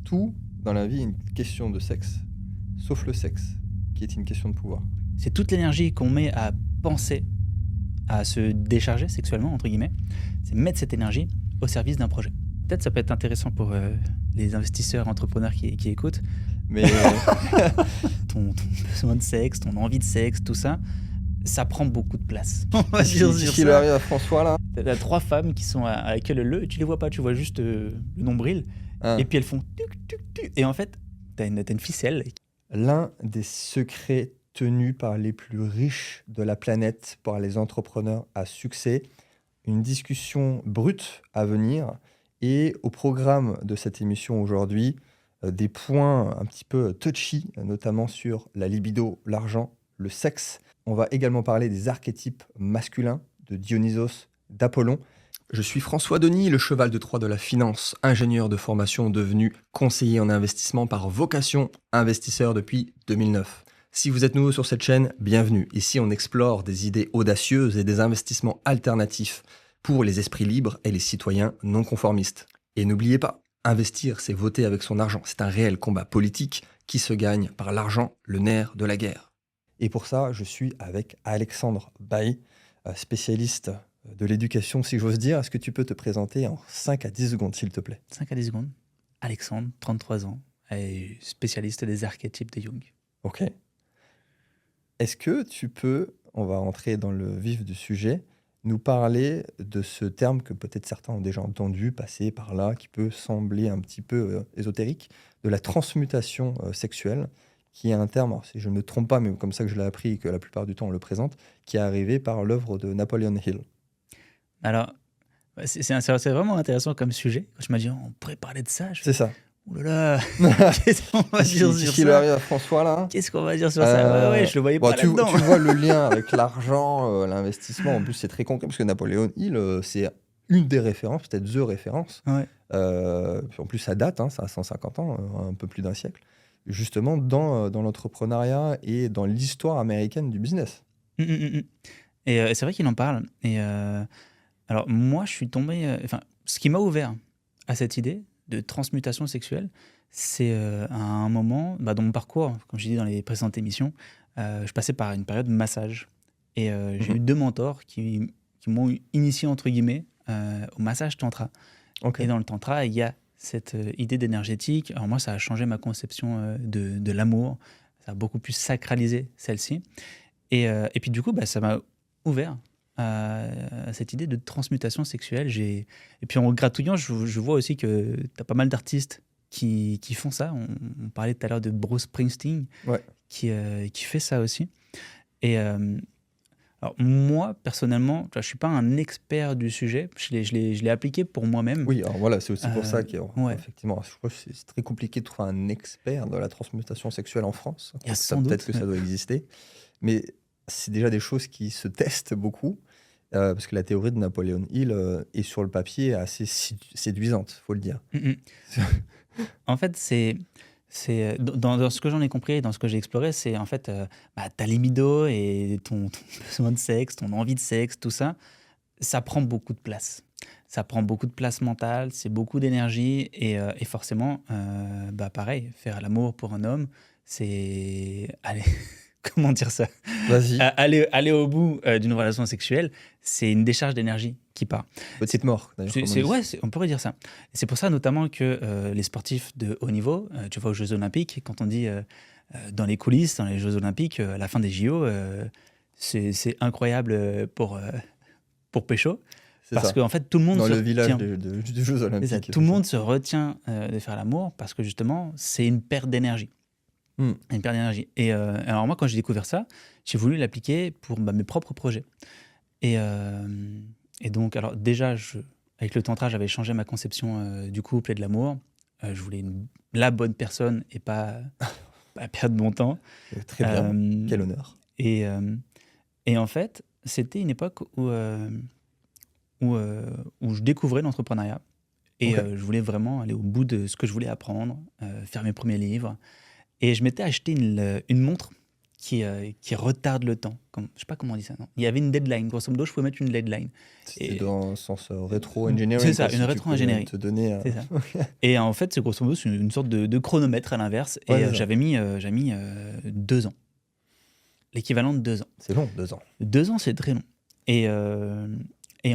Tout dans la vie est une question de sexe, sauf le sexe, qui est une question de pouvoir. C'est toute l'énergie qu'on met à penser, à se décharger sexuellement, entre guillemets. C'est mettre cette énergie au service d'un projet. Peut-être ça peut être intéressant pour les investisseurs, entrepreneurs qui écoutent. Mais Ton besoin de sexe, ton envie de sexe, tout ça, ça prend beaucoup de place. On va dire sur qu'il ça. arrive à François là, T'as 3 femmes qui sont à laquelle le, tu les vois pas, tu vois juste le nombril. hein, Et puis elles font tuc, tuc, tuc. Et en fait, t'as une ficelle. l'un des secrets tenus par les plus riches de la planète, par les entrepreneurs à succès, une discussion brute à venir. Et au programme de cette émission aujourd'hui, des points un petit peu touchy, notamment sur la libido, l'argent, le sexe. On va également parler des archétypes masculins de Dionysos, d'Apollon. Je suis François Denis, le cheval de Troie de la finance, ingénieur de formation devenu conseiller en investissement par vocation, investisseur depuis 2009. Si vous êtes nouveau sur cette chaîne, bienvenue. Ici, on explore des idées audacieuses et des investissements alternatifs pour les esprits libres et les citoyens non conformistes. Et n'oubliez pas, investir, c'est voter avec son argent. C'est un réel combat politique qui se gagne par l'argent, le nerf de la guerre. Et pour ça, je suis avec Alexandre Bailly, spécialiste de l'éducation, si j'ose dire. Est-ce que tu peux te présenter en 5 à 10 secondes, s'il te plaît? 5 à 10 secondes. Alexandre, 33 ans, et spécialiste des archétypes de Jung. Ok. Est-ce que tu peux, on va entrer dans le vif du sujet, nous parler de ce terme que peut-être certains ont déjà entendu passer par là, qui peut sembler un petit peu ésotérique, de la transmutation sexuelle, qui est un terme, alors, si je ne me trompe pas, mais comme ça que je l'ai appris et que la plupart du temps on le présente, qui est arrivé par l'œuvre de Napoleon Hill. Alors, c'est vraiment intéressant comme sujet. Quand je m'as dit, on pourrait parler de ça, je C'est fais, ça. oh là là, qu'est-ce qu'on va dire sur Qu'il ça? arrive à François là. Qu'est-ce qu'on va dire sur ça? Ouais, je le voyais Bon, pas là-dedans. tu vois le lien avec l'argent, l'investissement. En plus, c'est très concret parce que Napoléon Hill, c'est une des références, peut-être the référence. Ouais. Puis en plus, ça date, hein, ça a 150 ans, un peu plus d'un siècle. Justement, dans l'entrepreneuriat et dans l'histoire américaine du business. Et c'est vrai qu'il en parle. Et alors, moi, je suis tombé. Enfin, ce qui m'a ouvert à cette idée de transmutation sexuelle, c'est à un moment, dans mon parcours, comme je dit dans les précédentes émissions, je passais par une période de massage. Et j'ai eu 2 mentors qui m'ont initié, entre guillemets, au massage tantra. Ok. Et dans le tantra, il y a cette idée d'énergétique. Alors moi, ça a changé ma conception de l'amour. Ça a beaucoup plus sacralisé celle-ci. Et puis du coup, ça m'a ouvert à cette idée de transmutation sexuelle. Et puis en gratouillant, je vois aussi que tu as pas mal d'artistes qui font ça. On parlait tout à l'heure de Bruce Springsteen, Ouais. qui fait ça aussi. Et alors moi, personnellement, tu vois, je ne suis pas un expert du sujet. Je l'ai appliqué pour moi-même. Oui, alors voilà, c'est aussi pour ça ouais. qu'effectivement, je crois que c'est très compliqué de trouver un expert de la transmutation sexuelle en France. Il y a Ça, sans peut-être doute. que ça doit exister. Mais c'est déjà des choses qui se testent beaucoup. Parce que la théorie de Napoleon Hill est sur le papier assez séduisante, faut le dire. En fait, c'est dans ce que j'en ai compris et dans ce que j'ai exploré, c'est en fait ta libido et ton besoin de sexe, ton envie de sexe, tout ça, ça prend beaucoup de place. Ça prend beaucoup de place mentale, c'est beaucoup d'énergie et forcément, pareil, faire l'amour pour un homme, c'est allez, comment dire ça? Vas-y, Aller au bout d'une relation sexuelle, c'est une décharge d'énergie qui part. petite mort, d'ailleurs. comme on dit. Ouais, on pourrait dire ça. Et c'est pour ça notamment que les sportifs de haut niveau, tu vois aux Jeux Olympiques, quand on dit dans les coulisses, dans les Jeux Olympiques, à la fin des JO, c'est incroyable pour pécho. C'est Parce ça. qu'en fait, tout le monde Dans se le village retient. des Jeux C'est ça, Olympiques. tout le monde se retient de faire l'amour parce que justement, c'est une perte d'énergie. Hmm. Une perte d'énergie. Et alors moi, quand j'ai découvert ça, j'ai voulu l'appliquer pour mes propres projets. Et donc, alors déjà, avec le tantra, j'avais changé ma conception du couple et de l'amour. Je voulais la bonne personne et pas perdre mon temps. Très bien, quel honneur. Et en fait, c'était une époque où je découvrais l'entrepreneuriat. Et Ok. je voulais vraiment aller au bout de ce que je voulais apprendre, faire mes premiers livres. Et je m'étais acheté une montre qui retarde le temps. Je sais pas comment on dit ça. Non. Il y avait une deadline. Grosso modo, je pouvais mettre une deadline. C'était Et dans le sens rétro-engineering. c'est ça, quoi, si une tu pouvais rétro-ingénierie. te donner. C'est ça. Et en fait, c'est grosso modo c'est une sorte de chronomètre à l'inverse. Ouais, Et c'est ça. j'avais mis 2 ans. L'équivalent de 2 ans. C'est long, 2 ans. 2 ans, c'est très long. Et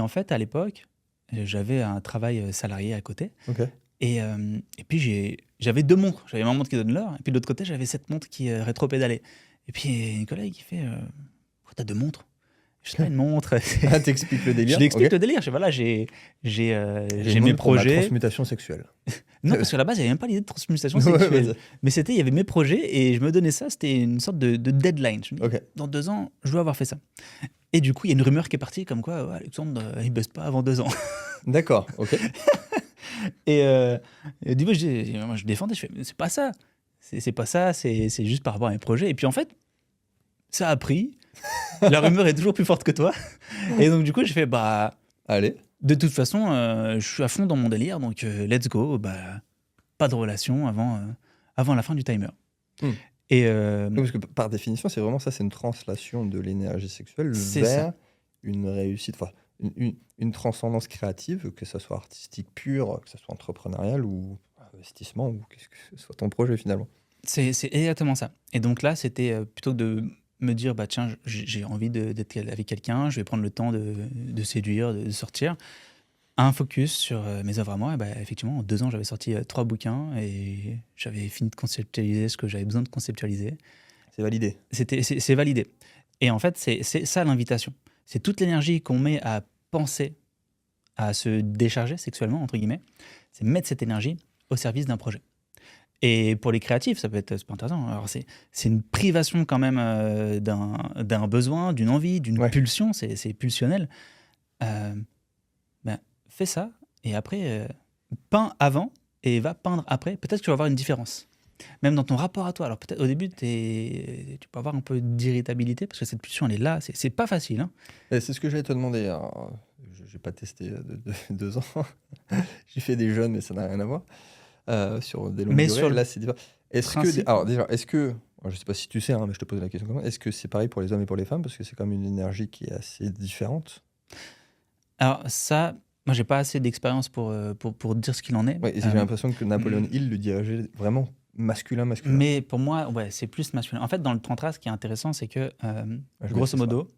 en fait, à l'époque, j'avais un travail salarié à côté. Ok. Et puis, j'avais 2 montres. J'avais ma montre qui donne l'heure. Et puis, de l'autre côté, j'avais cette montre qui rétro-pédalait. Et puis, un collègue qui fait pourquoi t'as 2 montres? Je sais pas, une montre. Ah, t'expliques le délire. Je lui explique ok. le délire. Je fais, voilà, j'ai Une mes montre pour ma projets. transmutation sexuelle. Non, parce qu'à la base, il n'y avait même pas l'idée de transmutation Ouais, sexuelle. vas-y. Mais il y avait mes projets et je me donnais ça. C'était une sorte de deadline. Je me dis, Ok. dans 2 ans, je dois avoir fait ça. Et du coup, il y a une rumeur qui est partie comme quoi ouais, Alexandre, il baisse pas avant 2 ans. D'accord, ok. Et du coup, moi, je défendais. Je fais, mais c'est pas ça. C'est pas ça. C'est juste par rapport à mes projets. Et puis, en fait, ça a pris. La rumeur est toujours plus forte que toi. Et donc, du coup, j'ai fait, bah, Allez. de toute façon, je suis à fond dans mon délire. Donc, let's go. Bah, pas de relation avant la fin du timer. Hmm. Et Oui, parce que par définition, c'est vraiment ça, c'est une translation de l'énergie sexuelle C'est vers ça. une réussite, enfin, une transcendance créative, que ce soit artistique pure, que ce soit entrepreneurial ou investissement, ou que ce soit ton projet finalement. C'est exactement ça. Et donc là, c'était plutôt que de me dire, bah tiens, j'ai envie d'être avec quelqu'un, je vais prendre le temps de séduire, de sortir. Un focus sur mes œuvres à moi. Et bah, effectivement, en 2 ans, j'avais sorti 3 bouquins et j'avais fini de conceptualiser ce que j'avais besoin de conceptualiser. C'est validé. C'est validé. Et en fait, c'est ça l'invitation. C'est toute l'énergie qu'on met à penser, à se décharger sexuellement, entre guillemets. C'est mettre cette énergie au service d'un projet. Et pour les créatifs, ça peut être super intéressant. Alors, c'est une privation quand même d'un besoin, d'une envie, d'une Ouais. pulsion. C'est pulsionnel. Ben, fais ça et après, peins avant et va peindre après. Peut-être que tu vas voir une différence. Même dans ton rapport à toi. Alors peut-être au début, tu peux avoir un peu d'irritabilité parce que cette pulsion, elle est là. C'est pas facile. Hein. Et c'est ce que j'allais te demander. Alors, je n'ai pas testé de 2 ans. J'ai fait des jeunes, mais ça n'a rien à voir. Sur des longues Mais durées, sur le là, c'est différent. principe, Alors déjà, est-ce que, alors, je sais pas si tu sais, hein, mais je te pose la question comment, est-ce que c'est pareil pour les hommes et pour les femmes? Parce que c'est comme une énergie qui est assez différente. alors ça, moi, j'ai pas assez d'expérience pour dire ce qu'il en est. Ouais, et j'ai l'impression que Napoléon Hill le dirigeait vraiment masculin. Mais pour moi, ouais, c'est plus masculin. En fait, dans le tantra, ce qui est intéressant, c'est que, Je grosso maîtrise modo,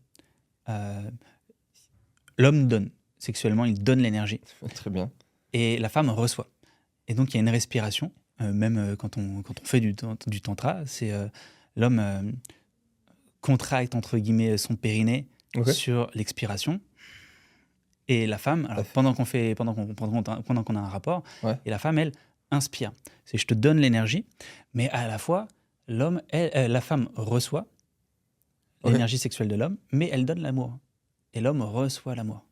l'homme donne. Sexuellement, il donne l'énergie. pas. Très bien. Et la femme reçoit. Et donc, il y a une respiration. Même quand on fait du tantra, c'est l'homme contracte, entre guillemets, son périnée Ok. sur l'expiration. Et la femme, alors, pendant qu'on a un rapport, Ouais. et la femme, elle, inspire. C'est je te donne l'énergie, mais à la fois, la femme reçoit Ok. l'énergie sexuelle de l'homme, mais elle donne l'amour. Et l'homme reçoit l'amour.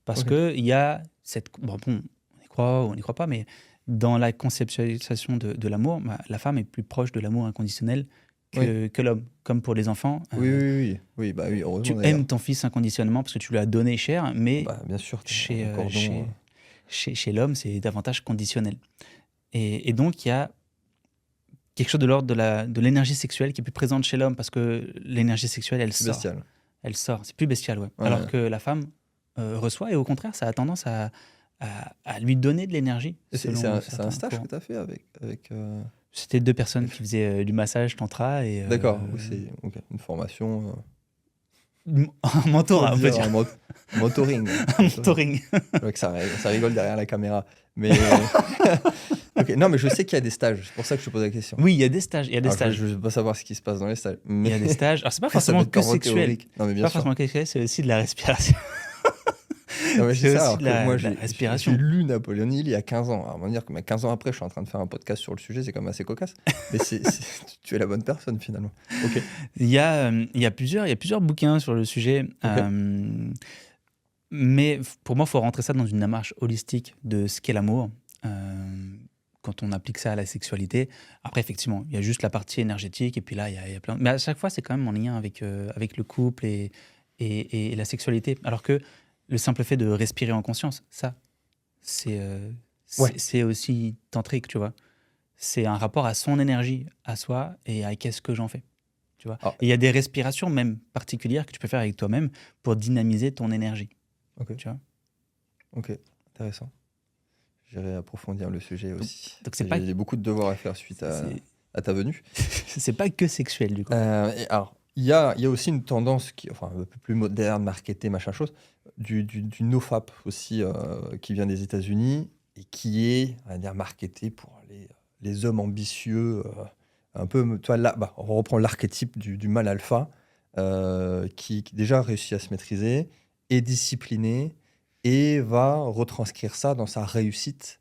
Parce Ok. qu'il y a cette... Bon, on y croit ou on n'y croit pas, mais dans la conceptualisation de l'amour, bah, la femme est plus proche de l'amour inconditionnel que l'homme. Comme pour les enfants. Oui, bah oui, heureusement Tu d'ailleurs. aimes ton fils inconditionnellement parce que tu lui as donné cher, mais Bah, bien sûr, chez, un cordon, chez l'homme, c'est davantage conditionnel. Et donc, il y a quelque chose de l'ordre de l'énergie sexuelle qui est plus présente chez l'homme parce que l'énergie sexuelle, elle c'est sort. bestial. Elle sort. C'est plus bestial, ouais. Ouais. Alors que la femme reçoit et au contraire, ça a tendance à lui donner de l'énergie. C'est selon un certains stage courants. que tu as fait avec C'était 2 personnes qui faisaient du massage tantra et D'accord, oui, c'est ok, une formation. un mentorat, on peut dire. Un mentoring. Un mentoring. Je vois que ça rigole derrière la caméra. Mais ok, non, mais je sais qu'il y a des stages. C'est pour ça que je te pose la question. Oui, il y a des stages. Il y a des Alors, stages. je veux pas savoir ce qui se passe dans les stages. Il Mais y a des stages. Alors, c'est pas ça forcément peut être que purement sexuel. théorique. Non, mais C'est bien pas sûr. forcément que sexuel, c'est aussi de la respiration. Non, mais C'est c'est ça. aussi Alors de que la- moi, de la j'ai respiration. lu Napoléon Hill il y a 15 ans. Alors, on va dire que 15 ans après, je suis en train de faire un podcast sur le sujet. C'est quand même assez cocasse. Mais tu es la bonne personne, finalement. Ok. Il y a plusieurs bouquins sur le sujet. Mais pour moi, il faut rentrer ça dans une démarche holistique de ce qu'est l'amour. Quand on applique ça à la sexualité. Après, effectivement, il y a juste la partie énergétique et puis là, il y a plein... Mais à chaque fois, c'est quand même en lien avec le couple et la sexualité. Alors que le simple fait de respirer en conscience, ça, c'est aussi tantrique, tu vois. C'est un rapport à son énergie, à soi et à qu'est-ce que j'en fais. tu vois. Alors, Et il y a des respirations même particulières que tu peux faire avec toi-même pour dynamiser ton énergie, ok, tu vois. ok, intéressant. J'irai approfondir le sujet Donc, aussi. donc c'est pas, J'ai beaucoup de devoirs à faire suite c'est, à ta venue. c'est pas que sexuel, du coup. Et alors, il y a aussi une tendance qui, enfin, un peu plus moderne, marketée, machin chose, du NoFap aussi, qui vient des États-Unis et qui est, on va dire, marketé pour les hommes ambitieux, un peu, tu vois, là, bah, on reprend l'archétype du mâle alpha, qui déjà réussit à se maîtriser, est discipliné et va retranscrire ça dans sa réussite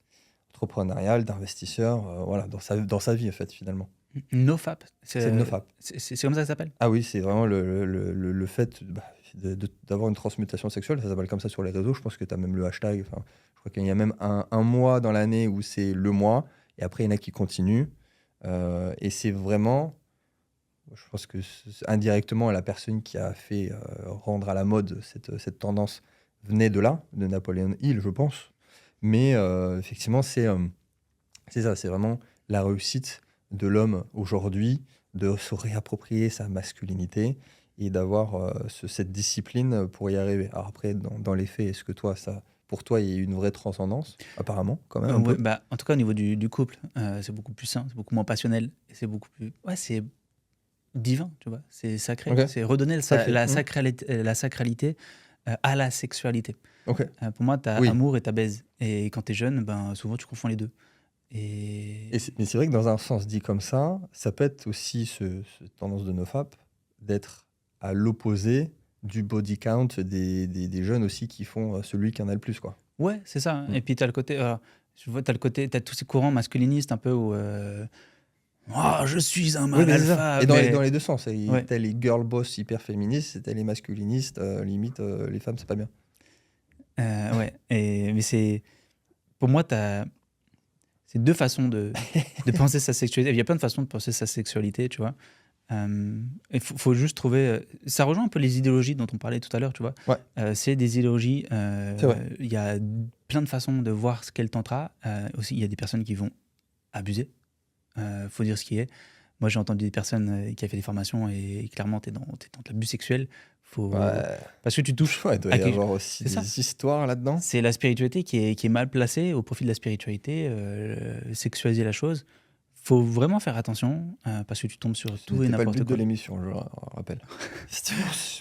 entrepreneuriale, d'investisseur, voilà, dans sa vie, en fait, finalement. NoFap, C'est le NoFap. c'est comme ça que ça s'appelle? Ah oui, c'est vraiment le fait bah, d'avoir une transmutation sexuelle, ça s'appelle comme ça sur les réseaux. Je pense que tu as même le hashtag. Enfin, je crois qu'il y a même un mois dans l'année où c'est le mois, et après il y en a qui continuent. Et c'est vraiment, je pense que indirectement, la personne qui a fait rendre à la mode cette tendance venait de là, de Napoléon Hill, je pense. Mais effectivement, c'est ça, c'est vraiment la réussite de l'homme aujourd'hui, de se réapproprier sa masculinité et d'avoir cette discipline pour y arriver. Alors après, dans les faits, est-ce que toi, pour toi, il y a une vraie transcendance? Apparemment, quand même, un Ouais, peu. bah, en tout cas, au niveau du couple, c'est beaucoup plus sain, c'est beaucoup moins passionnel, et c'est beaucoup plus. Ouais, c'est divin, tu vois, c'est sacré. Ok, C'est redonner sacré. la sacralité à la sexualité. Ok, Pour moi, tu as oui. amour et tu baise. Et quand tu es jeune, ben, souvent tu confonds les deux. Et Mais c'est vrai que dans un sens dit comme ça peut être aussi cette tendance de NoFap d'être à l'opposé du body count des jeunes aussi qui font celui qui en a le plus, quoi. ouais, c'est ça. Mm. Et puis tu as le côté. Je vois, t'as tous ces courants masculinistes un peu où. Oh, je suis un Oui, mâle mais c'est ça. alpha, Et mais. dans les deux sens. Ouais. T'as les girl boss hyper féministes, et t'as les masculinistes, limite, les femmes, c'est pas bien. Ouais. Mais c'est. Pour moi, c'est deux façons de penser sa sexualité. Il y a plein de façons de penser sa sexualité, tu vois. Il faut juste trouver. Ça rejoint un peu les idéologies dont on parlait tout à l'heure, tu vois. Ouais, C'est des idéologies. c'est vrai. Il y a plein de façons de voir ce qu'est le tantra. Aussi, il y a des personnes qui vont abuser. Faut dire ce qui est. Moi, j'ai entendu des personnes qui ont fait des formations et clairement, t'es dans de l'abus sexuel. Ouais. Parce que tu touches Ouais, il doit à y quelque. avoir aussi C'est ça. des histoires là-dedans. C'est la spiritualité qui est mal placée au profit de la spiritualité, sexualiser la chose. Faut vraiment faire attention parce que tu tombes sur Ce tout et n'était pas le n'importe but de quoi. l'émission, je rappelle. C'était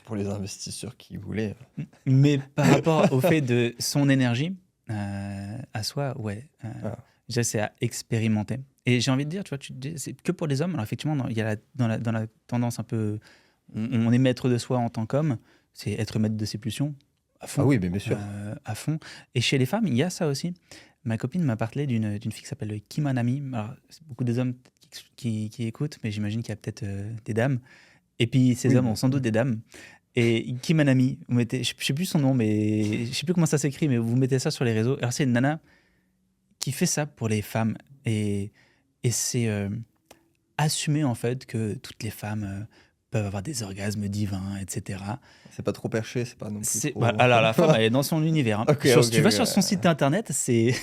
pour les investisseurs qui voulaient. Mais par rapport au fait de son énergie à soi, ouais. Ah. Déjà, c'est à expérimenter. Et j'ai envie de dire, tu vois, c'est que pour les hommes. Alors effectivement, il y a dans la tendance un peu, on est maître de soi en tant qu'homme, c'est être maître de ses pulsions à Ah fond. oui, mais bien sûr. À fond. Et chez les femmes, il y a ça aussi. Ma copine m'a parlé d'une fille qui s'appelle Kim Hanami. Alors, c'est beaucoup des hommes qui écoutent, mais j'imagine qu'il y a peut-être des dames. Et puis, ces Oui, hommes bien ont sans doute des dames. Et Kim Hanami, vous mettez, je sais plus son nom, mais je sais plus comment ça s'écrit, mais vous mettez ça sur les réseaux. Alors, c'est une nana qui fait ça pour les femmes. Et c'est assumer, en fait, que toutes les femmes peuvent avoir des orgasmes divins, etc. C'est pas trop perché, c'est pas non plus trop. Alors, la femme, elle est dans son univers. Hein. Ok, Si tu vas ok. sur son site internet, c'est.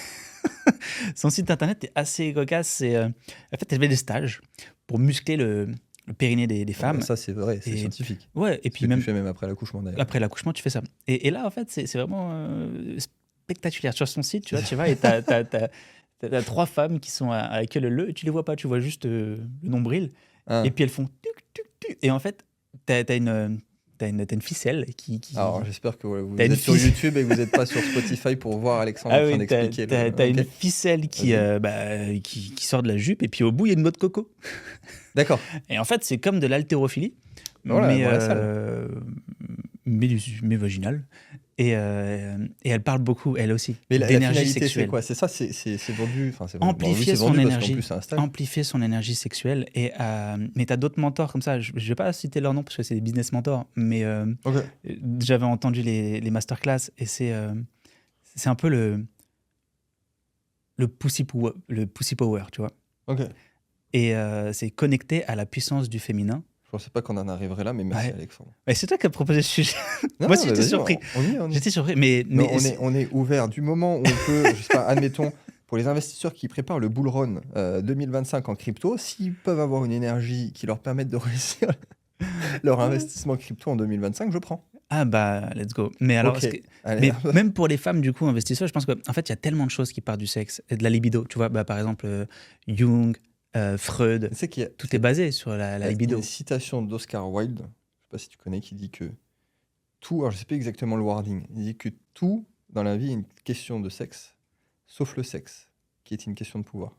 Son site internet est assez cocasse. En fait, elle fait des stages pour muscler le périnée des femmes. Ça, c'est vrai, c'est Et- scientifique. Ouais, et Ce puis que même tu fais même après l'accouchement, d'ailleurs. après l'accouchement, tu fais ça. Et là, en fait, c'est vraiment spectaculaire. Sur son site, tu vas et t'as 3 femmes qui sont à la queue leu, et tu les vois pas, tu vois juste le nombril. Ah. Et puis elles font tuc, tuc, tuc. Et en fait, t'as une ficelle qui. Alors, j'espère que vous T'as une êtes sur fille- YouTube et que vous n'êtes pas sur Spotify pour voir Alexandre en train Oui, t'as d'expliquer. t'as une Ok. ficelle qui sort de la jupe, et puis au bout, il y a une noix de coco. D'accord. Et en fait, c'est comme de l'haltérophilie, Voilà, mais, dans la salle. mais vaginale. Et elle parle beaucoup, elle aussi, Mais la d'énergie finalité, c'est sexuelle. quoi? C'est ça, c'est vendu. Enfin, c'est vendu. Bon, oui, Amplifier c'est son vendu parce qu'en énergie, plus, c'est un stage. amplifier son énergie sexuelle. Mais tu as d'autres mentors comme ça. Je ne vais pas citer leur nom parce que c'est des business mentors, mais Ok. j'avais entendu les masterclass et c'est un peu le pussy power, tu vois. Ok. Et c'est connecté à la puissance du féminin. Je pensais pas qu'on en arriverait là, mais merci, Ouais. Alexandre. Et c'est toi qui as proposé ce sujet. Non, Moi non, aussi, mais j'étais vas-y, surpris. On y est, on y est. J'étais surpris, mais Non, on est ouvert. Du moment où on peut, je sais pas, admettons, pour les investisseurs qui préparent le bull run 2025 en crypto, s'ils peuvent avoir une énergie qui leur permette de réussir Leur investissement crypto en 2025, je prends. Ah bah, let's go. Mais alors, Ok, allez, mais même pour les femmes, du coup, investisseurs, je pense qu'en fait, il y a tellement de choses qui partent du sexe et de la libido. Tu vois, bah, par exemple, Jung, Freud, tu sais qu'il y a, tout est basé sur la il y a libido. une citation d'Oscar Wilde, je sais pas si tu connais, qui dit que tout, alors je sais pas exactement le wording, il dit que tout dans la vie est une question de sexe, sauf le sexe, qui est une question de pouvoir.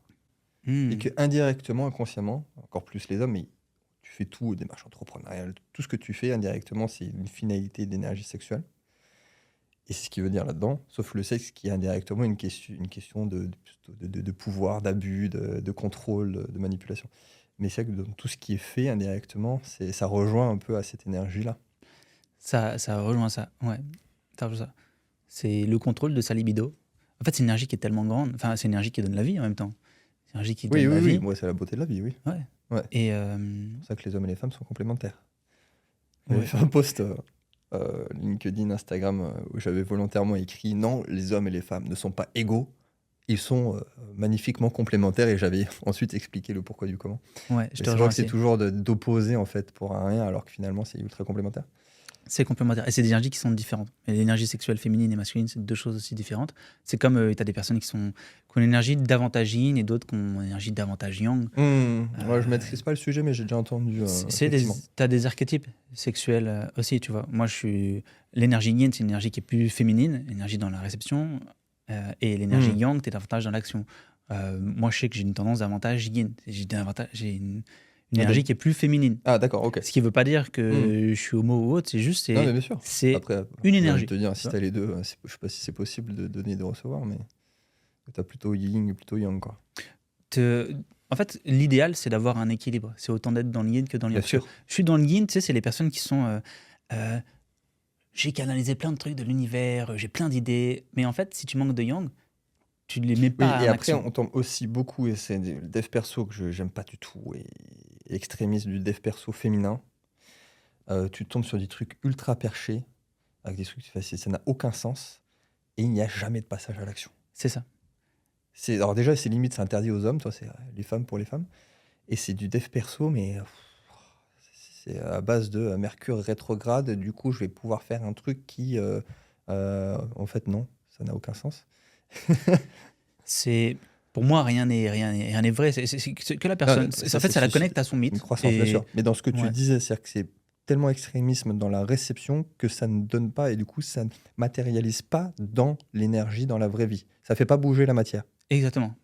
Hmm. Et que indirectement, inconsciemment, encore plus les hommes, mais tu fais tout, des démarches entrepreneuriales, tout ce que tu fais indirectement, c'est une finalité d'énergie sexuelle. Et c'est ce qui veut dire là-dedans, sauf le sexe qui est indirectement une question de pouvoir, d'abus, de contrôle, de manipulation. Mais c'est vrai que dans tout ce qui est fait indirectement, ça rejoint un peu à cette énergie-là. Ça rejoint ça, ouais. Ça rejoint ça. C'est le contrôle de sa libido. En fait, c'est une énergie qui est tellement grande. Enfin, c'est une énergie qui donne la vie en même temps. C'est une énergie qui Oui, donne la oui, oui, vie. moi c'est la beauté de la vie, oui. Ouais. Ouais. Et C'est pour ça que les hommes et les femmes sont complémentaires. Ouais. J'avais fait un post LinkedIn, Instagram, où j'avais volontairement écrit non, les hommes et les femmes ne sont pas égaux, ils sont magnifiquement complémentaires, et j'avais ensuite expliqué le pourquoi du comment. ouais, je Et te c'est vrai rejoins que c'est aussi. toujours d'opposer en fait pour un rien, alors que finalement c'est ultra complémentaire. C'est complémentaire. Et c'est des énergies qui sont différentes. Et l'énergie sexuelle féminine et masculine, c'est deux choses aussi différentes. C'est comme tu as des personnes qui ont une énergie davantage yin et d'autres qui ont une énergie davantage yang. Ouais, je maîtrise pas le sujet, mais j'ai déjà entendu. Effectivement. Tu as des archétypes sexuels aussi, tu vois. Moi, l'énergie yin, c'est une énergie qui est plus féminine, énergie dans la réception. Et l'énergie yang, tu es davantage dans l'action. Moi, je sais que j'ai une tendance davantage yin. J'ai une énergie qui est plus féminine. Ah, d'accord, ok. Ce qui ne veut pas dire que je suis homo ou autre, c'est juste Non, mais bien sûr. c'est Après, une j'ai envie énergie. de te dire, si t'as les deux, je sais pas si c'est possible de donner et de recevoir, mais t'as plutôt yin et plutôt yang, quoi. En fait, l'idéal, c'est d'avoir un équilibre. C'est autant d'être dans le yin que dans le yang. Bien sûr. Je suis dans le yin, tu sais, c'est les personnes qui sont... j'ai canalisé plein de trucs de l'univers, j'ai plein d'idées. Mais en fait, si tu manques de yang, tu ne les mets Oui, pas et en après, action. on tombe aussi beaucoup, et c'est le dev perso que j'aime pas du tout, et extrémiste du dev perso féminin. Tu tombes sur des trucs ultra perchés, avec des trucs, ça n'a aucun sens, et il n'y a jamais de passage à l'action. C'est ça. Alors déjà, c'est limite, c'est interdit aux hommes, toi, c'est les femmes pour les femmes. Et c'est du dev perso, mais c'est à base de Mercure rétrograde, du coup, je vais pouvoir faire un truc qui, en fait, non, ça n'a aucun sens. Pour moi, rien n'est vrai. C'est que la personne. Non, En fait, ça la connecte à son mythe. Une croissance, bien sûr. Mais dans ce que tu Ouais. disais, c'est-à-dire que c'est tellement extrémisme dans la réception que ça ne donne pas, et du coup, ça ne matérialise pas dans l'énergie, dans la vraie vie. Ça fait pas bouger la matière. Exactement.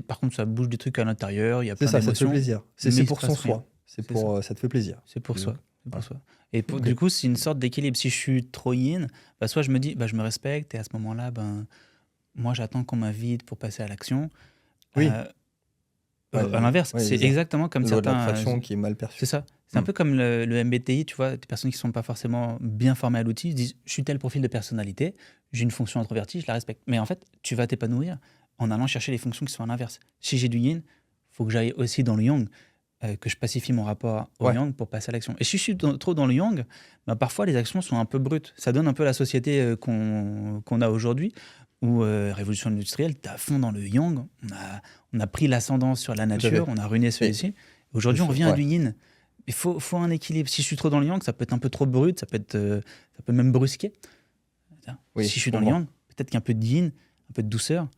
Par contre, ça bouge des trucs à l'intérieur. Il y a C'est plein ça te fait d'émotions. plaisir. mais C'est il pour se son passe rien. soi. Ça te fait plaisir. C'est pour soi. C'est pour Ouais. soi. Et Ok. du coup, c'est une sorte d'équilibre. Si je suis trop yin, bah, soit je me dis, bah, je me respecte, et à ce moment-là, moi, j'attends qu'on m'invite pour passer à l'action. Oui. À l'inverse, Ouais, c'est les exactement comme Le loi de certains. l'attraction qui est mal perçu. C'est ça. C'est un peu comme le MBTI, tu vois, des personnes qui ne sont pas forcément bien formées à l'outil, ils disent, je suis tel profil de personnalité, j'ai une fonction introvertie, je la respecte. Mais en fait, tu vas t'épanouir en allant chercher les fonctions qui sont à l'inverse. Si j'ai du yin, il faut que j'aille aussi dans le yang, que je pacifie mon rapport au yang pour passer à l'action. Et si je suis trop dans le yang, bah, parfois les actions sont un peu brutes. Ça donne un peu la société qu'on a aujourd'hui, où révolution industrielle, tu es à fond dans le yang, on a pris l'ascendance sur la nature, on a ruiné celui-ci. Aujourd'hui, on revient à du yin. Il faut un équilibre. Si je suis trop dans le yang, ça peut être un peu trop brut, ça peut même brusquer. Oui, si je suis dans le yang, peut-être qu'un peu de yin, un peu de douceur,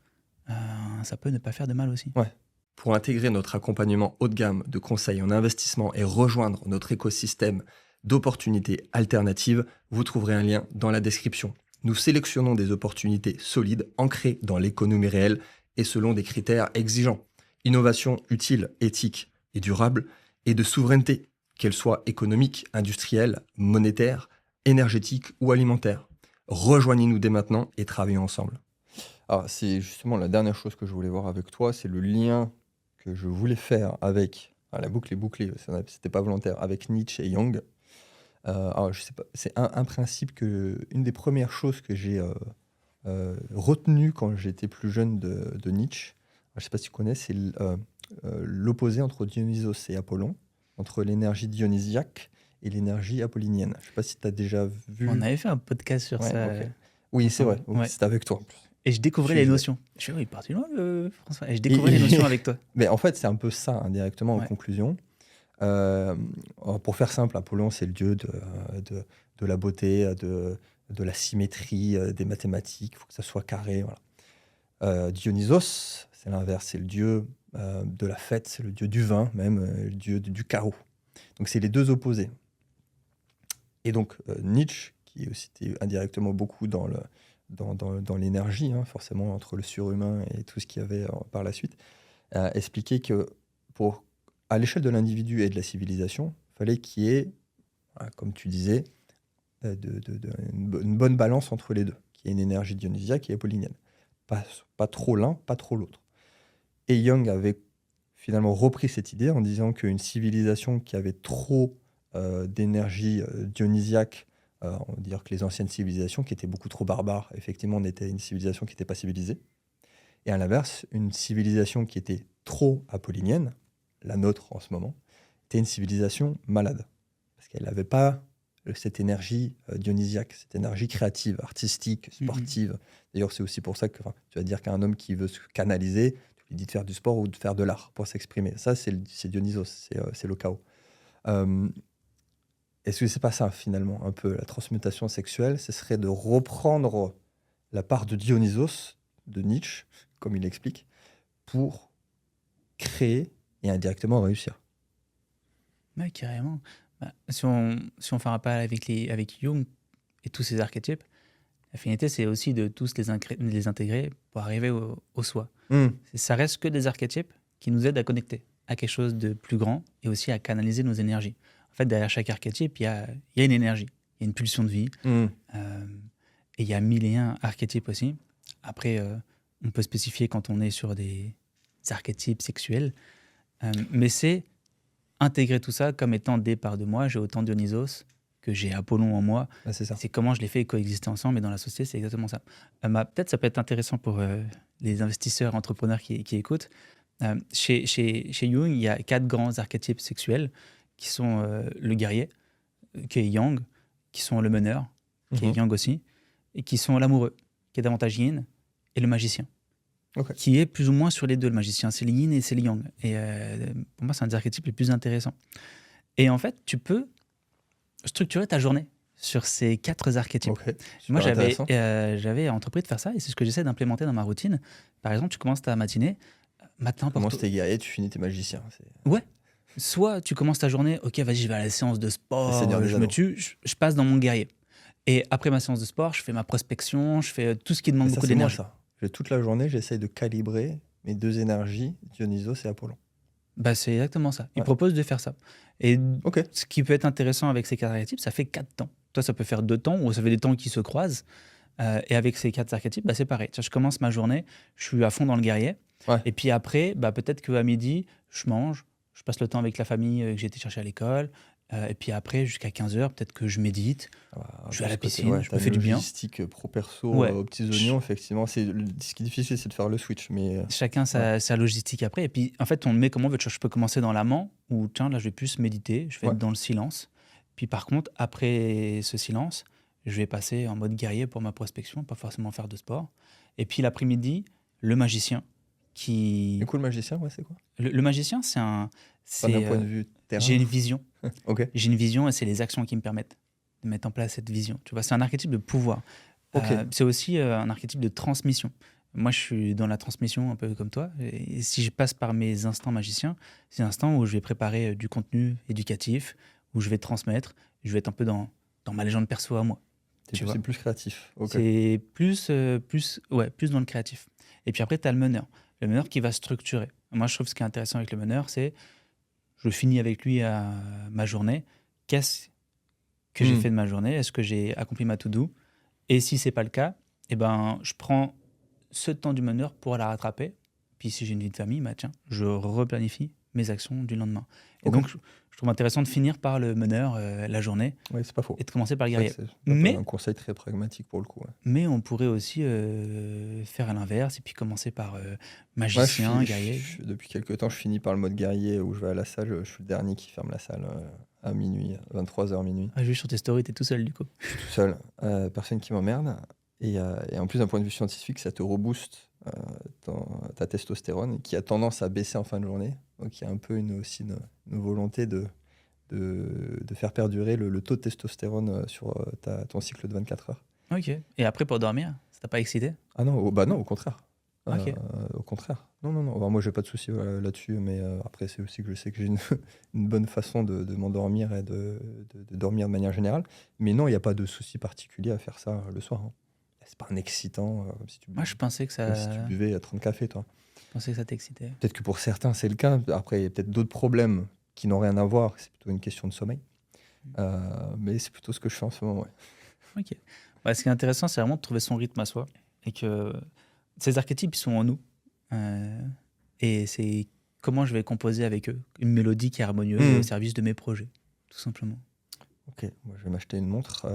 ça peut ne pas faire de mal aussi. Ouais. Pour intégrer notre accompagnement haut de gamme de conseils en investissement et rejoindre notre écosystème d'opportunités alternatives, vous trouverez un lien dans la description. Nous sélectionnons des opportunités solides, ancrées dans l'économie réelle et selon des critères exigeants. Innovation utile, éthique et durable, et de souveraineté, qu'elle soit économique, industrielle, monétaire, énergétique ou alimentaire. Rejoignez-nous dès maintenant et travaillons ensemble. Alors, c'est justement la dernière chose que je voulais voir avec toi, c'est le lien que je voulais faire avec, la boucle est bouclée, c'était pas volontaire, avec Nietzsche et Jung. Alors, je sais pas, c'est un principe une des premières choses que j'ai retenu quand j'étais plus jeune de Nietzsche. Alors, je sais pas si tu connais, c'est l'opposé entre Dionysos et Apollon, entre l'énergie dionysiaque et l'énergie apollinienne. Je sais pas si tu as déjà vu. On avait fait un podcast sur ça. Okay. Oui, c'est vrai. Ouais. C'était avec toi en plus. Et je découvrais les notions. Je suis il est parti loin, François. Et je découvrais les notions avec toi. Mais en fait, c'est un peu ça, indirectement, en conclusion. Euh, pour faire simple, Apollon, c'est le dieu de la beauté, de la symétrie, des mathématiques, il faut que ça soit carré. Voilà. Dionysos, c'est l'inverse, c'est le dieu de la fête, c'est le dieu du vin, même le dieu du chaos. Donc c'est les deux opposés. Et donc Nietzsche, qui aussi était indirectement beaucoup dans l'énergie, hein, forcément entre le surhumain et tout ce qu'il y avait par la suite, a expliqué que à l'échelle de l'individu et de la civilisation, il fallait qu'il y ait, voilà, comme tu disais, une bonne balance entre les deux, qu'il y ait une énergie dionysiaque et apollinienne. Pas trop l'un, pas trop l'autre. Et Jung avait finalement repris cette idée en disant qu'une civilisation qui avait trop d'énergie dionysiaque, on va dire que les anciennes civilisations, qui étaient beaucoup trop barbares, effectivement, on était une civilisation qui n'était pas civilisée. Et à l'inverse, une civilisation qui était trop apollinienne, la nôtre en ce moment, était une civilisation malade. Parce qu'elle n'avait pas cette énergie dionysiaque, cette énergie créative, artistique, sportive. D'ailleurs, c'est aussi pour ça que tu vas dire qu'un homme qui veut se canaliser, tu lui dis de faire du sport ou de faire de l'art pour s'exprimer. Ça, c'est Dionysos, c'est le chaos. Est-ce que c'est pas ça, finalement, un peu la transmutation sexuelle? Ce serait de reprendre la part de Dionysos, de Nietzsche, comme il l'explique, pour créer et indirectement réussir. Ouais, carrément. Bah, si on fait un rappel avec Jung et tous ces archétypes, la finalité, c'est aussi de tous les intégrer pour arriver au soi. Ça reste que des archétypes qui nous aident à connecter à quelque chose de plus grand et aussi à canaliser nos énergies. En fait, derrière chaque archétype, il y a une énergie, il y a une pulsion de vie. Et il y a 1001 archétypes aussi. Après, on peut spécifier quand on est sur des archétypes sexuels. Mais c'est intégrer tout ça comme étant des parts de moi. J'ai autant Dionysos que j'ai Apollon en moi. Ah, c'est ça. C'est comment je les fais coexister ensemble. Et dans la société, c'est exactement ça. Peut-être ça peut être intéressant pour les investisseurs, entrepreneurs qui écoutent. Chez Jung, il y a 4 grands archétypes sexuels qui sont le guerrier, qui est Yang, qui sont le meneur, qui est Yang aussi, et qui sont l'amoureux, qui est davantage Yin, et le magicien. Okay. Qui est plus ou moins sur les deux. Le magicien, c'est le yin et c'est le yang. Et pour moi, c'est un des archétypes les plus intéressants. Et en fait, tu peux structurer ta journée sur ces 4 archétypes. Okay. Moi, j'avais entrepris de faire ça et c'est ce que j'essaie d'implémenter dans ma routine. Par exemple, tu commences ta matinée, matin, tu commences tes guerriers, tu finis tes magiciens. Ouais. Soit tu commences ta journée, ok, vas-y, je vais à la séance de sport, je me tue, je passe dans mon guerrier. Et après ma séance de sport, je fais ma prospection, je fais tout ce qui demande beaucoup d'énergie. Toute la journée, j'essaye de calibrer mes 2 énergies, Dionysos et Apollon. Bah, c'est exactement ça. Il propose de faire ça. Et ce qui peut être intéressant avec ces 4 archétypes, ça fait 4 temps. Toi, ça peut faire 2 temps, ou ça fait des temps qui se croisent. Et avec ces 4 archétypes, bah, c'est pareil. Je commence ma journée, je suis à fond dans le guerrier. Et puis après, bah, peut-être qu'à midi, je mange, je passe le temps avec la famille que j'ai été chercher à l'école. Et puis après, jusqu'à 15h, peut-être que je médite, je vais à la piscine, je me fais du bien. Logistique pro-perso aux petits oignons, effectivement. Ce qui est difficile, c'est de faire le switch. Mais chacun sa logistique après. Et puis, en fait, on le met comme on veut. Je peux commencer dans l'amont, où tiens, là, je vais plus méditer, je vais être dans le silence. Puis par contre, après ce silence, je vais passer en mode guerrier pour ma prospection, pas forcément faire de sport. Et puis l'après-midi, le magicien. Du coup, le magicien, c'est quoi? Le magicien, c'est un... d'un point de vue terrain. J'ai une vision. J'ai une vision et c'est les actions qui me permettent de mettre en place cette vision. Tu vois, c'est un archétype de pouvoir. C'est aussi un archétype de transmission. Moi, je suis dans la transmission un peu comme toi. Et si je passe par mes instants magiciens, c'est un instant où je vais préparer du contenu éducatif, où je vais transmettre. Je vais être un peu dans ma légende perso à moi. C'est plus créatif. C'est plus dans le créatif. Et puis après, tu as le meneur. Le meneur qui va structurer. Moi, je trouve ce qui est intéressant avec le meneur, c'est je finis avec lui à ma journée. Qu'est-ce que j'ai fait de ma journée? Est-ce que j'ai accompli ma to-do? Et si ce n'est pas le cas, je prends ce temps du meneur pour la rattraper. Puis si j'ai une vie de famille, tiens, je replanifie mes actions du lendemain. Et donc, je trouve intéressant de finir par le meneur la journée. Oui, c'est pas faux. Et de commencer par le guerrier. C'est un conseil très pragmatique pour le coup. Mais on pourrait aussi faire à l'inverse et puis commencer par magicien, guerrier. Depuis quelques temps, je finis par le mode guerrier où je vais à la salle. Je suis le dernier qui ferme la salle à minuit, 23h minuit. J'ai vu sur tes stories, t'es tout seul du coup. Je suis tout seul. Personne qui m'emmerde. Et en plus, d'un point de vue scientifique, ça te rebooste euh, ta testostérone, et qui a tendance à baisser en fin de journée. Donc il y a un peu aussi une volonté de faire perdurer le taux de testostérone sur ton cycle de 24 heures. Ok. Et après, pour dormir, ça t'a pas excité? Ah non, bah non, Non. au contraire. Ok. Au contraire. Non, non, non. Alors, moi, j'ai pas de souci là-dessus, mais après, c'est aussi que je sais que j'ai une bonne façon de m'endormir et de dormir de manière générale. Mais non, il n'y a pas de souci particulier à faire ça le soir, hein. C'est pas un excitant, Moi, je pensais que comme si tu ça, buvais 30 cafés, toi. t'excitait. Peut-être que pour certains, c'est le cas. Après, il y a peut-être d'autres problèmes qui n'ont rien à voir. C'est plutôt une question de sommeil. Mais c'est plutôt ce que je fais en ce moment, ouais. Ok. Ouais, ce qui est intéressant, c'est vraiment de trouver son rythme à soi. Et que ces archétypes, ils sont en nous. Euh, et c'est comment je vais composer avec eux. Une mélodie qui est harmonieuse et au service de mes projets, tout simplement. Ok, moi, je vais m'acheter une montre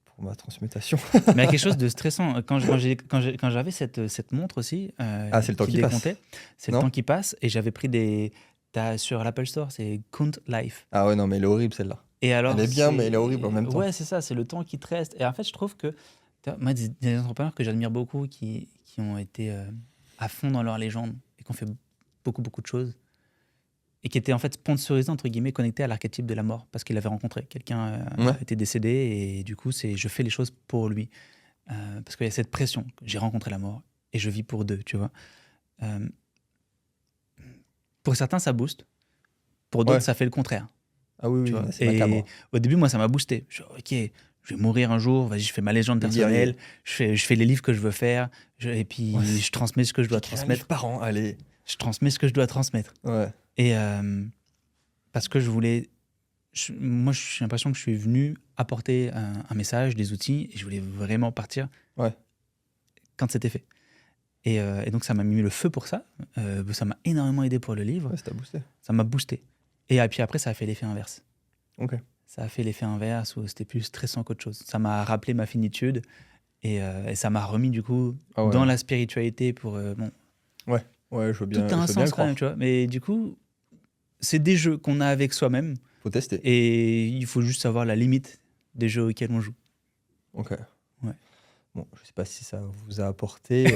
pour ma transmutation. Mais il y a quelque chose de stressant. Quand j'avais cette montre aussi, Ah, c'est le temps qui passe. décomptait, c'est le Non? temps qui passe. Et j'avais pris des. Sur l'Apple Store, c'est Count Life. Ah ouais, non, mais elle est horrible celle-là. Et alors, Elle est bien, mais elle est horrible en même temps. Ouais, c'est ça, c'est le temps qui te reste. Et en fait, je trouve que. Moi, des entrepreneurs que j'admire beaucoup qui ont été à fond dans leur légende et qui ont fait beaucoup, beaucoup de choses. Et qui étaient en fait sponsorisés, entre guillemets, connectés à l'archétype de la mort. Parce qu'il avait rencontré quelqu'un Ouais. était décédé. Et du coup, je fais les choses pour lui. Parce qu'il y a cette pression. J'ai rencontré la mort et je vis pour deux, tu vois. Euh, pour certains, ça booste. Pour d'autres, Ouais. ça fait le contraire. Ah oui, Tu oui, vois. c'est macabre. Et au début, moi, ça m'a boosté. Je suis ok, je vais mourir un jour, vas-y, je fais ma légende Le personnelle, guerrier. je fais les livres que je veux faire, et puis Ouais. je transmets ce que je dois J'écris un livre transmettre. par an, allez. Je transmets ce que je dois transmettre. Ouais. Et parce que je voulais. Moi, j'ai l'impression que je suis venu apporter un message, des outils, et je voulais vraiment partir Ouais. quand c'était fait. Et donc, ça m'a mis le feu pour ça. Ça m'a énormément aidé pour le livre. Ouais, ça t'a boosté. Ça m'a boosté. Et puis après, ça a fait l'effet inverse. Ok. Ça a fait l'effet inverse où c'était plus stressant qu'autre chose. Ça m'a rappelé ma finitude et ça m'a remis du coup Ah ouais. dans la spiritualité pour bon. Ouais, je veux bien, Tout a un je veux bien le sens quand croire. même, tu vois. Mais du coup, c'est des jeux qu'on a avec soi-même Faut tester. et il faut juste savoir la limite des jeux auxquels on joue. Ok. Ouais. Bon, je sais pas si ça vous a apporté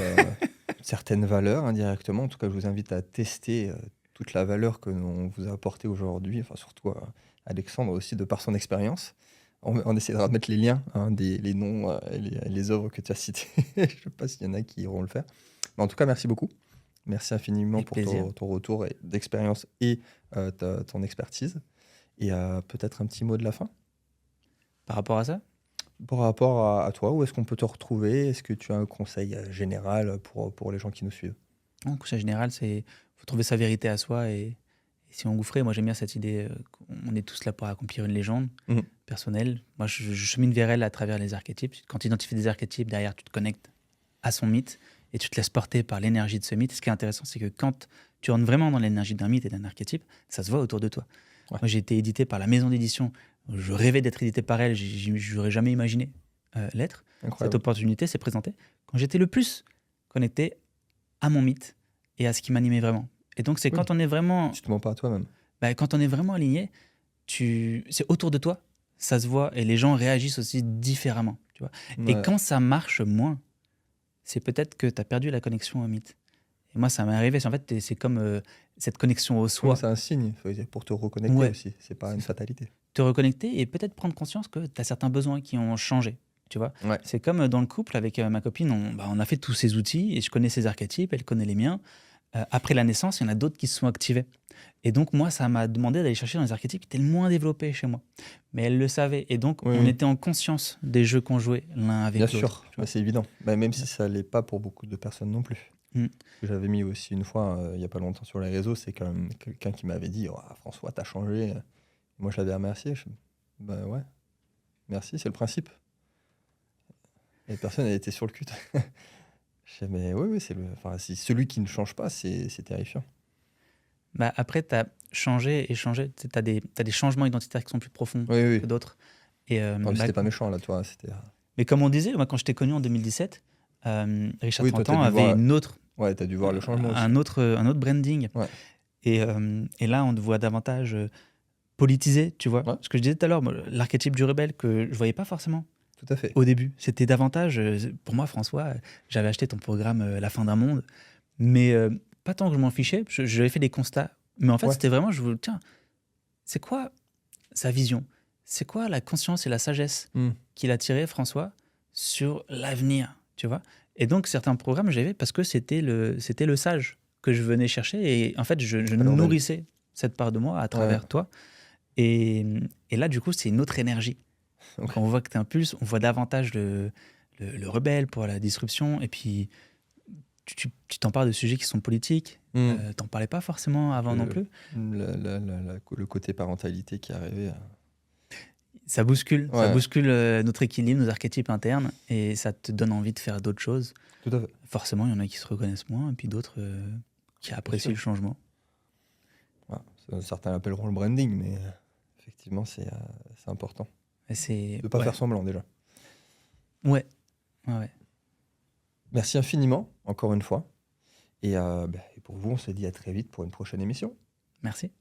certaines valeurs indirectement. En tout cas, je vous invite à tester toute la valeur que l'on vous a apportée aujourd'hui. Enfin, surtout Alexandre aussi, de par son expérience. On essaiera de mettre les liens, hein, les noms et les œuvres que tu as citées. Je ne sais pas s'il y en a qui iront le faire. Mais en tout cas, merci beaucoup. Merci infiniment Avec pour plaisir. ton retour d'expérience et ton expertise. Et peut-être un petit mot de la fin Par rapport à ça, par rapport à toi. Où est-ce qu'on peut te retrouver? Est-ce que tu as un conseil général pour les gens qui nous suivent? en conseil général, c'est faut trouver sa vérité à soi et si engouffrer. Moi, j'aime bien cette idée qu'on est tous là pour accomplir une légende Mhm. personnelle. Moi, je chemine vers elle à travers les archétypes. Quand tu identifies des archétypes, derrière, tu te connectes à son mythe et tu te laisses porter par l'énergie de ce mythe. Ce qui est intéressant, c'est que quand tu rentres vraiment dans l'énergie d'un mythe et d'un archétype, ça se voit autour de toi. Ouais. Moi, j'ai été édité par la maison d'édition. Je rêvais d'être édité par elle. J'aurais jamais imaginé l'être. Cette Incroyable. opportunité s'est présentée quand j'étais le plus connecté à mon mythe et à ce qui m'animait vraiment. Et donc, c'est Oui. quand on est vraiment, Tu te mens pas à toi-même. quand on est vraiment aligné, c'est autour de toi, ça se voit et les gens réagissent aussi différemment. Tu vois. Et Ouais. quand ça marche moins, c'est peut-être que tu as perdu la connexion au mythe. Et moi, ça m'est arrivé. En fait, c'est comme cette connexion au Ouais, soi. c'est un signe pour te reconnecter Ouais. aussi. C'est pas une fatalité. Te reconnecter et peut-être prendre conscience que tu as certains besoins qui ont changé. Tu vois. Ouais. C'est comme dans le couple avec ma copine, on a fait tous ces outils et je connais ses archétypes, elle connaît les miens. Après la naissance, il y en a d'autres qui se sont activés. Et donc, moi, ça m'a demandé d'aller chercher dans les archétypes qui étaient le moins développés chez moi. Mais elle le savait. Et donc, Oui, on oui. était en conscience des jeux qu'on jouait l'un avec Bien l'autre. sûr, tu vois. bah, c'est évident. Bah, même si ça l'est pas pour beaucoup de personnes non plus. Mm. Ce que j'avais mis aussi une fois, il y a pas longtemps sur les réseaux, c'est quand même quelqu'un qui m'avait dit oh, François, t'as changé. Moi, je l'avais remercié. Bah ouais, merci, c'est le principe. Et la personne, elle était sur le cul. Je dis, mais oui, si celui qui ne change pas, c'est terrifiant. Bah, après, tu as changé et changé. Tu as des changements identitaires qui sont plus profonds Oui, oui. que d'autres. Et, Non, mais c'était pas méchant, là, toi. C'était... mais comme on disait, moi, quand je t'ai connu en 2017, Richard Oui, toi, Trentan t'as dû avait voir- Ouais, t'as dû voir le changement aussi. un autre branding. Ouais. Et là, on te voit davantage politisé, tu vois. Ouais. Ce que je disais tout à l'heure, moi, l'archétype du rebelle que je voyais pas forcément Tout à fait. au début. C'était davantage, pour moi, François, j'avais acheté ton programme La fin d'un monde, mais pas tant que je m'en fichais. J'avais fait des constats, mais en fait, Ouais. c'était vraiment, je voulais, tiens, c'est quoi sa vision? C'est quoi la conscience et la sagesse Mm. qu'il a tiré, François, sur l'avenir, tu vois? Et donc, certains programmes, j'avais parce que c'était le sage que je venais chercher. Et en fait, je Valeur d'âge. nourrissais cette part de moi à travers Ouais. toi. Et, et là, du coup, c'est une autre énergie. Ouais. Quand on voit que tu impulses, on voit davantage le rebelle pour la disruption. Et puis, tu t'empares de sujets qui sont politiques. Mm. T'en parlais pas forcément avant non Le, plus. le côté parentalité qui est arrivé. Ça Ouais, bouscule notre équilibre, nos archétypes internes, et ça te donne envie de faire d'autres choses. tout à fait. Forcément, il y en a qui se reconnaissent moins, et puis d'autres qui apprécient sûr. le changement. Ouais. Certains l'appelleront le branding, mais effectivement, c'est important. Et c'est De ne pas ouais. faire semblant déjà. Ouais. Ouais. Merci infiniment, encore une fois. Et pour vous, on se dit à très vite pour une prochaine émission. Merci.